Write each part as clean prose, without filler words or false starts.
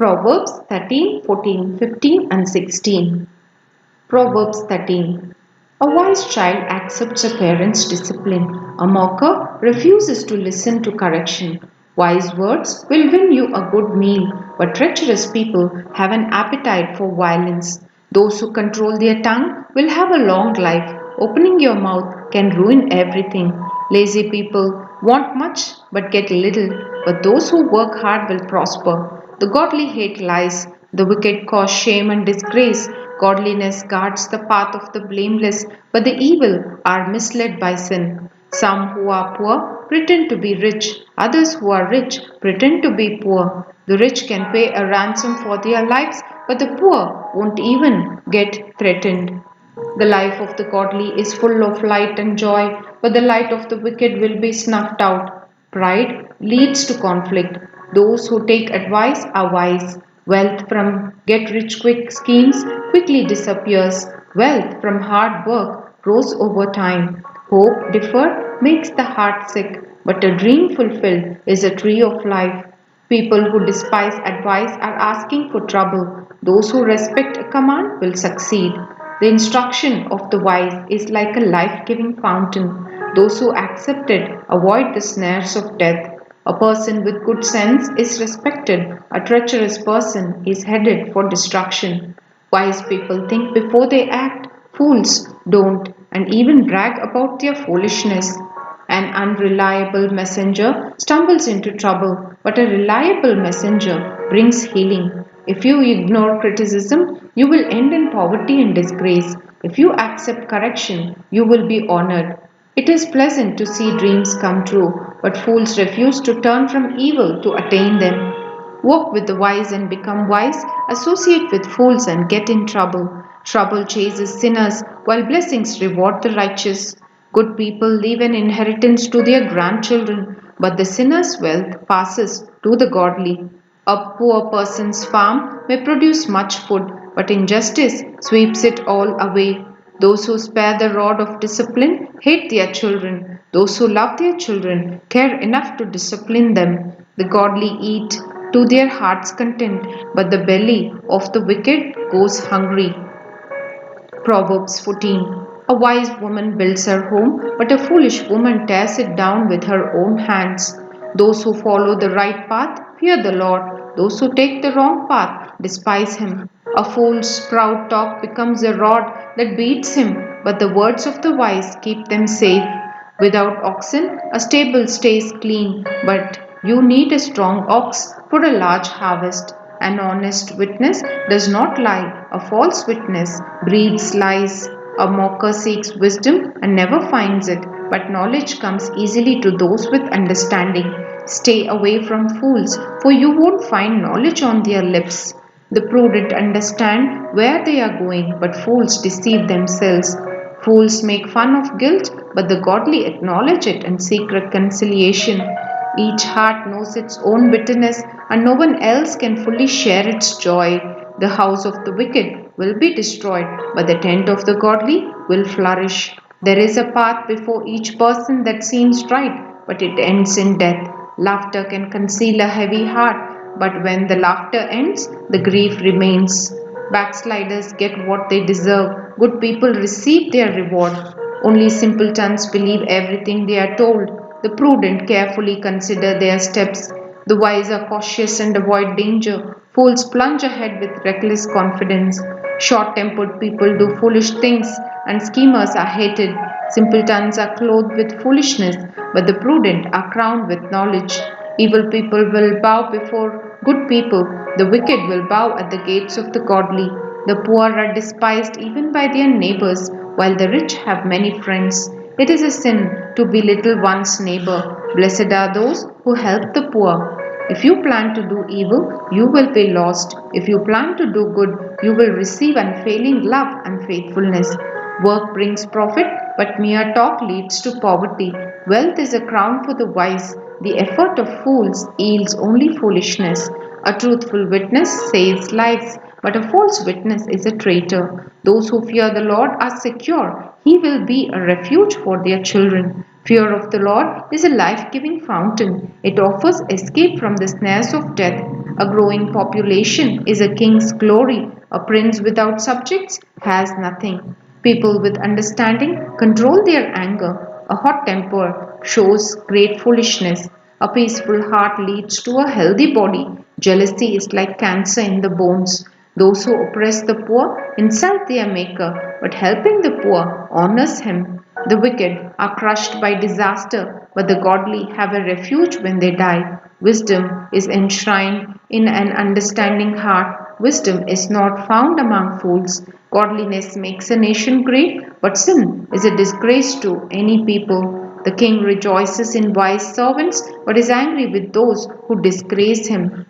Proverbs 13, 14, 15 and 16. Proverbs 13. A wise child accepts a parent's discipline. A mocker refuses to listen to correction. Wise words will win you a good meal, but treacherous people have an appetite for violence. Those who control their tongue will have a long life. Opening your mouth can ruin everything. Lazy people want much but get little, but those who work hard will prosper. The godly hate lies, the wicked cause shame and disgrace. Godliness guards the path of the blameless, but the evil are misled by sin. Some who are poor pretend to be rich, others who are rich pretend to be poor. The rich can pay a ransom for their lives, but the poor won't even get threatened. The life of the godly is full of light and joy, but the light of the wicked will be snuffed out. Pride leads to conflict. Those who take advice are wise. Wealth from get rich quick schemes quickly disappears. Wealth from hard work grows over time. Hope deferred makes the heart sick, but a dream fulfilled is a tree of life. People who despise advice are asking for trouble. Those who respect a command will succeed. The instruction of the wise is like a life giving fountain. Those who accept it avoid the snares of death. A person with good sense is respected, a treacherous person is headed for destruction. Wise people think before they act, fools don't, and even brag about their foolishness. An unreliable messenger stumbles into trouble, but a reliable messenger brings healing. If you ignore criticism, you will end in poverty and disgrace. If you accept correction, you will be honored. It is pleasant to see dreams come true, but fools refuse to turn from evil to attain them. Walk with the wise and become wise, associate with fools and get in trouble. Trouble chases sinners, while blessings reward the righteous. Good people leave an inheritance to their grandchildren, but the sinner's wealth passes to the godly. A poor person's farm may produce much food, but injustice sweeps it all away. Those who spare the rod of discipline hate their children. Those who love their children care enough to discipline them. The godly eat to their heart's content, but the belly of the wicked goes hungry. Proverbs 14. A wise woman builds her home, but a foolish woman tears it down with her own hands. Those who follow the right path fear the Lord. Those who take the wrong path despise him. A fool's proud talk becomes a rod that beats him, but the words of the wise keep them safe. Without oxen, a stable stays clean, but you need a strong ox for a large harvest. An honest witness does not lie, a false witness breathes lies. A mocker seeks wisdom and never finds it, but knowledge comes easily to those with understanding. Stay away from fools, for you won't find knowledge on their lips. The prudent understand where they are going, but fools deceive themselves. Fools make fun of guilt, but the godly acknowledge it and seek reconciliation. Each heart knows its own bitterness, and no one else can fully share its joy. The house of the wicked will be destroyed, but the tent of the godly will flourish. There is a path before each person that seems right, but it ends in death. Laughter can conceal a heavy heart, but when the laughter ends, the grief remains. Backsliders get what they deserve. Good people receive their reward. Only simpletons believe everything they are told. The prudent carefully consider their steps. The wise are cautious and avoid danger. Fools plunge ahead with reckless confidence. Short-tempered people do foolish things, and schemers are hated. Simpletons are clothed with foolishness, but the prudent are crowned with knowledge. Evil people will bow before good people. The wicked will bow at the gates of the godly. The poor are despised even by their neighbors, while the rich have many friends. It is a sin to belittle one's neighbor. Blessed are those who help the poor. If you plan to do evil, you will be lost. If you plan to do good, you will receive unfailing love and faithfulness. Work brings profit, but mere talk leads to poverty. Wealth is a crown for the wise. The effort of fools yields only foolishness. A truthful witness saves lives, but a false witness is a traitor. Those who fear the Lord are secure. He will be a refuge for their children. Fear of the Lord is a life-giving fountain. It offers escape from the snares of death. A growing population is a king's glory. A prince without subjects has nothing. People with understanding control their anger. A hot temper shows great foolishness. A peaceful heart leads to a healthy body. Jealousy is like cancer in the bones. Those who oppress the poor insult their Maker, but helping the poor honors him. The wicked are crushed by disaster, but the godly have a refuge when they die. Wisdom is enshrined in an understanding heart. Wisdom is not found among fools. Godliness makes a nation great, but sin is a disgrace to any people. The king rejoices in wise servants, but is angry with those who disgrace him.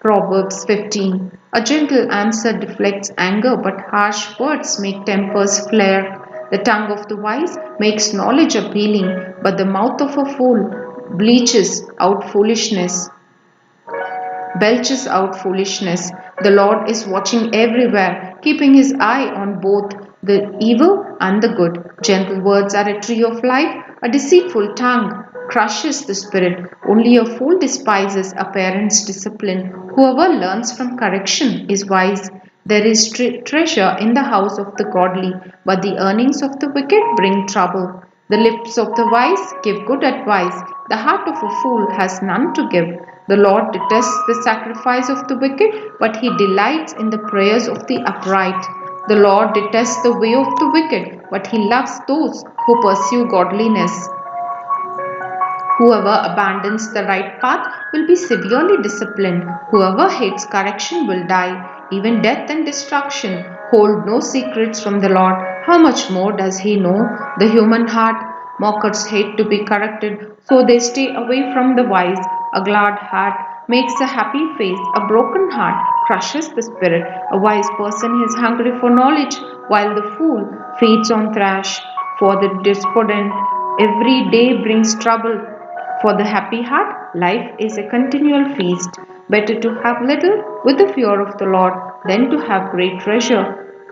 Proverbs 15. A gentle answer deflects anger, but harsh words make tempers flare. The tongue of the wise makes knowledge appealing, but the mouth of a fool bleaches out foolishness belches out foolishness. The Lord is watching everywhere, keeping his eye on both the evil and the good. Gentle words are a tree of life, a deceitful tongue crushes the spirit. Only a fool despises a parent's discipline. Whoever learns from correction is wise. There is treasure in the house of the godly, but the earnings of the wicked bring trouble. The lips of the wise give good advice. The heart of a fool has none to give. The Lord detests the sacrifice of the wicked, but he delights in the prayers of the upright. The Lord detests the way of the wicked, but he loves those who pursue godliness. Whoever abandons the right path will be severely disciplined. Whoever hates correction will die. Even death and destruction hold no secrets from the Lord. How much more does he know the human heart? Mockers hate to be corrected, so they stay away from the wise. A glad heart makes a happy face. A broken heart crushes the spirit. A wise person is hungry for knowledge, while the fool feeds on thrash. For the despondent, every day brings trouble. For the happy heart, life is a continual feast. Better to have little with the fear of the Lord than to have great treasure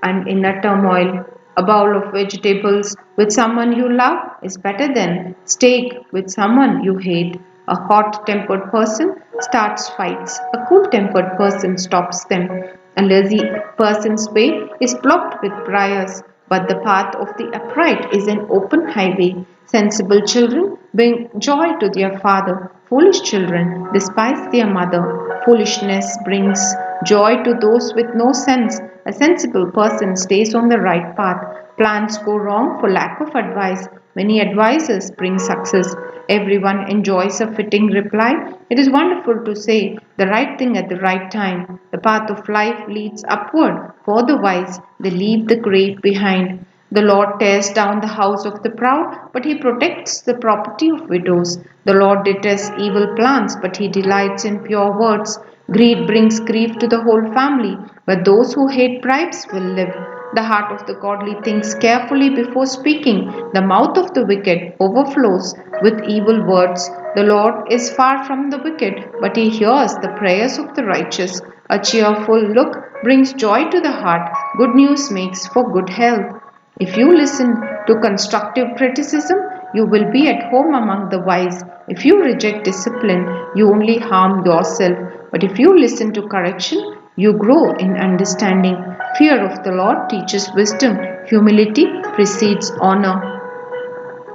and inner turmoil. A bowl of vegetables with someone you love is better than steak with someone you hate. A hot tempered person starts fights. A cool tempered person stops them. A lazy person's way is blocked with briars, but the path of the upright is an open highway. Sensible children bring joy to their father. Foolish children despise their mother. Foolishness brings joy to those with no sense. A sensible person stays on the right path. Plans go wrong for lack of advice. Many advisers bring success. Everyone enjoys a fitting reply. It is wonderful to say the right thing at the right time. The path of life leads upward. For the wise, they leave the grave behind. The Lord tears down the house of the proud, but he protects the property of widows. The Lord detests evil plans, but he delights in pure words. Greed brings grief to the whole family, but those who hate bribes will live. The heart of the godly thinks carefully before speaking. The mouth of the wicked overflows with evil words. The Lord is far from the wicked, but he hears the prayers of the righteous. A cheerful look brings joy to the heart. Good news makes for good health. If you listen to constructive criticism, you will be at home among the wise. If you reject discipline, you only harm yourself. But if you listen to correction, you grow in understanding. Fear of the Lord teaches wisdom. Humility precedes honor.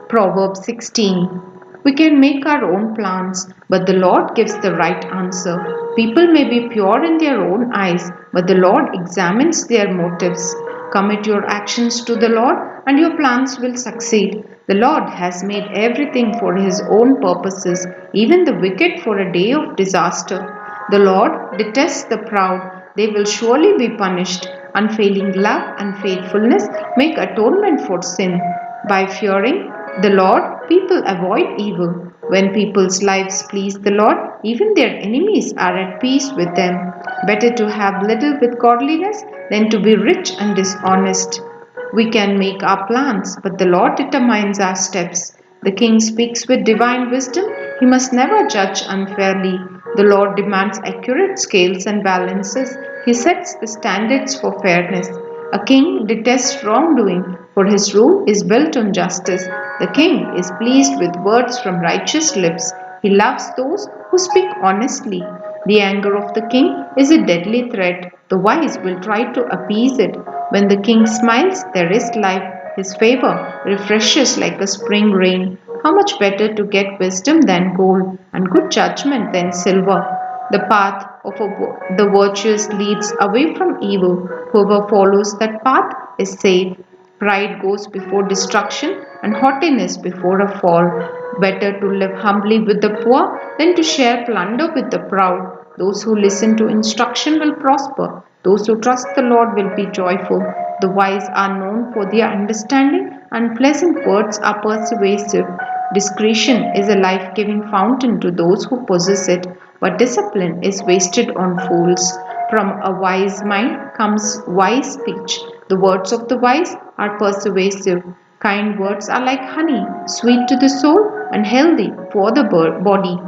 Proverbs 16. We can make our own plans, but the Lord gives the right answer. People may be pure in their own eyes, but the Lord examines their motives. Commit your actions to the Lord, and your plans will succeed. The Lord has made everything for his own purposes, even the wicked for a day of disaster. The Lord detests the proud. They will surely be punished. Unfailing love and faithfulness make atonement for sin. By fearing the Lord, people avoid evil. When people's lives please the Lord, even their enemies are at peace with them. Better to have little with godliness than to be rich and dishonest. We can make our plans, but the Lord determines our steps. The king speaks with divine wisdom. He must never judge unfairly. The Lord demands accurate scales and balances. He sets the standards for fairness. A king detests wrongdoing, for his rule is built on justice. The king is pleased with words from righteous lips. He loves those who speak honestly. The anger of the king is a deadly threat. The wise will try to appease it. When the king smiles, there is life. His favor refreshes like a spring rain. How much better to get wisdom than gold, and good judgment than silver. The path of the virtuous leads away from evil. Whoever follows that path is safe. Pride goes before destruction, and haughtiness before a fall. Better to live humbly with the poor than to share plunder with the proud. Those who listen to instruction will prosper. Those who trust the Lord will be joyful. The wise are known for their understanding, and pleasant words are persuasive. Discretion is a life giving fountain to those who possess it, but discipline is wasted on fools. From a wise mind comes wise speech. The words of the wise are persuasive. Kind words are like honey, sweet to the soul and healthy for the body.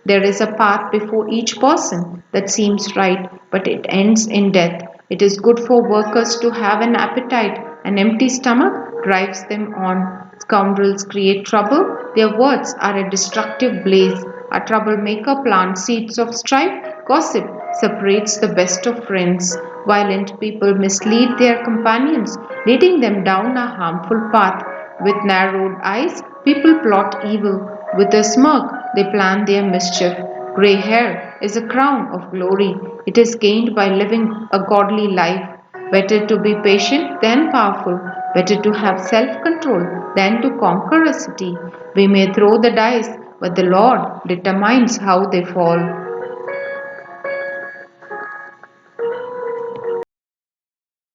There is a path before each person that seems right, but it ends in death. It is good for workers to have an appetite. An empty stomach drives them on. Scoundrels create trouble. Their words are a destructive blaze. A troublemaker plants seeds of strife. Gossip separates the best of friends. Violent people mislead their companions, leading them down a harmful path. With narrowed eyes, people plot evil. With a smirk, they plan their mischief. Grey hair is a crown of glory. It is gained by living a godly life. Better to be patient than powerful. Better to have self control than to conquer a city. We may throw the dice, but the Lord determines how they fall.